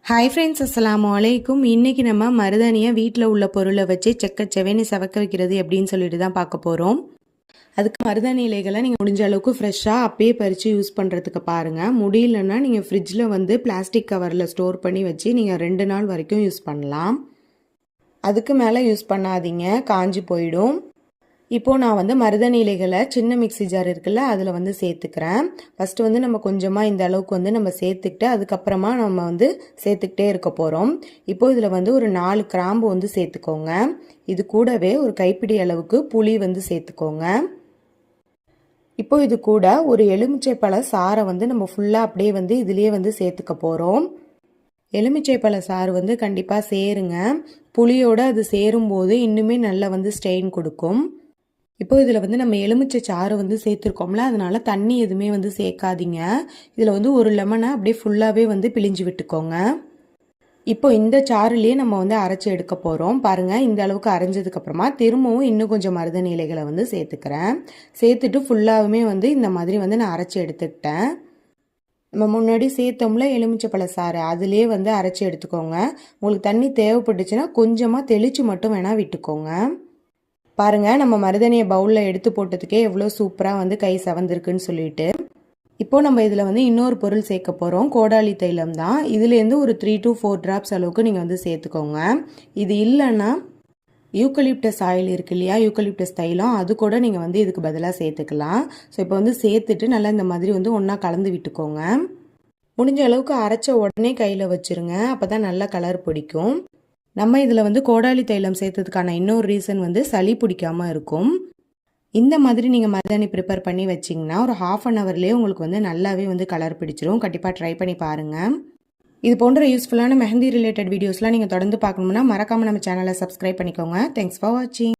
Hi friends, அஸ்ஸலாமு அலைக்கும். இன்றைக்கி நம்ம மருதாணியை வீட்டில் உள்ள பொருளை வச்சு செக்கச்செவேன்னு சவக்க வைக்கிறது எப்படின்னு சொல்லிட்டு தான் பார்க்க போகிறோம். அதுக்கு மருதாணி இலைகளை நீங்கள் முடிஞ்ச அளவுக்கு ஃப்ரெஷ்ஷாக அப்பயே பறித்து யூஸ் பண்ணுறதுக்கு பாருங்கள். முடியலன்னா நீங்கள் ஃப்ரிட்ஜில் வந்து பிளாஸ்டிக் கவரில் ஸ்டோர் பண்ணி வச்சு நீங்கள் 2 நாள் வரைக்கும் யூஸ் பண்ணலாம். அதுக்கு மேலே யூஸ் பண்ணாதீங்க, காஞ்சி போயிடும். இப்போது நான் வந்து மருதாணி இலைகளை சின்ன மிக்ஸி ஜார் இருக்குல்ல, அதில் வந்து சேர்த்துக்கிறேன். ஃபஸ்ட்டு வந்து நம்ம கொஞ்சமாக இந்த அளவுக்கு வந்து நம்ம சேர்த்துக்கிட்டு அதுக்கப்புறமா நம்ம வந்து சேர்த்துக்கிட்டே இருக்க போகிறோம். இப்போது இதில் வந்து ஒரு 4 கிராம்பு வந்து சேர்த்துக்கோங்க. இது கூடவே ஒரு கைப்பிடி அளவுக்கு புளி வந்து சேர்த்துக்கோங்க. இப்போ இது கூட ஒரு எலுமிச்சைப்பழ சாறை வந்து நம்ம ஃபுல்லாக அப்படியே வந்து இதுலேயே வந்து சேர்த்துக்க போகிறோம். எலுமிச்சைப்பழ சாறு வந்து கண்டிப்பாக சேருங்க. புளியோடு அது சேரும்போது இன்னுமே நல்லா வந்து ஸ்டெயின் கொடுக்கும். இப்போ இதில் வந்து நம்ம எலுமிச்சை சாறு வந்து சேர்த்துருக்கோம்ல, அதனால தண்ணி எதுவுமே வந்து சேர்க்காதீங்க. இதில் வந்து ஒரு லெமனை அப்படியே ஃபுல்லாகவே வந்து பிழிஞ்சு விட்டுக்கோங்க. இப்போ இந்த சாறுலேயே நம்ம வந்து அரைச்சி எடுக்க போகிறோம். பாருங்கள், இந்த அளவுக்கு அரைஞ்சதுக்கப்புறமா திரும்பவும் இன்னும் கொஞ்சம் மருதாணி இலைகளை வந்து சேர்த்துக்கிறேன். சேர்த்துட்டு ஃபுல்லாகவுமே வந்து இந்த மாதிரி வந்து நான் அரைச்சி எடுத்துக்கிட்டேன். நம்ம முன்னாடி சேர்த்தோம்ல எலுமிச்சைப்பழ சாறு, அதுலேயே வந்து அரைச்சி எடுத்துக்கோங்க. உங்களுக்கு தண்ணி தேவைப்பட்டுச்சுன்னா கொஞ்சமாக தெளித்து மட்டும் வேணால் விட்டுக்கோங்க. பாருங்கள், நம்ம மருதாணியை பவுலில் எடுத்து போட்டதுக்கே எவ்வளோ சூப்பராக வந்து கை சவந்திருக்குன்னு சொல்லிட்டு. இப்போது நம்ம இதில் வந்து இன்னொரு பொருள் சேர்க்க போகிறோம். கோடாலி தைலம் தான். இதுலேருந்து ஒரு 3 to 4 ட்ராப்ஸ் அளவுக்கு நீங்கள் வந்து சேர்த்துக்கோங்க. இது இல்லைன்னா யூக்கலிப்டஸ் ஆயில் இருக்கு இல்லையா, யூக்கலிப்டஸ் தைலம், அது கூட நீங்கள் வந்து இதுக்கு பதிலாக சேர்த்துக்கலாம். ஸோ இப்போ வந்து சேர்த்துட்டு நல்லா இந்த மாதிரி வந்து ஒன்றா கலந்து விட்டுக்கோங்க. முடிஞ்ச அளவுக்கு அரைச்ச உடனே கையில் வச்சுருங்க, அப்போ தான் நல்லா கலர் பிடிக்கும். நம்ம இதில் வந்து கோடாலி தைலம் சேர்த்ததுக்கான இன்னொரு ரீசன் வந்து சளி பிடிக்காமல் இருக்கும். இந்த மாதிரி நீங்கள் மருதாணி ப்ரிப்பேர் பண்ணி வச்சிங்கன்னா ஒரு 1/2 ஹவர்லேயே உங்களுக்கு வந்து நல்லாவே வந்து கலர் பிடிச்சிரும். கண்டிப்பாக ட்ரை பண்ணி பாருங்கள். இது போன்ற யூஸ்ஃபுல்லான மெஹந்தி ரிலேட்டட் வீடியோஸ்லாம் நீங்கள் தொடர்ந்து பார்க்கணும்னா மறக்காமல் நம்ம சேனலை சப்ஸ்கிரைப் பண்ணிக்கோங்க. தேங்க்ஸ் ஃபார் வாட்சிங்.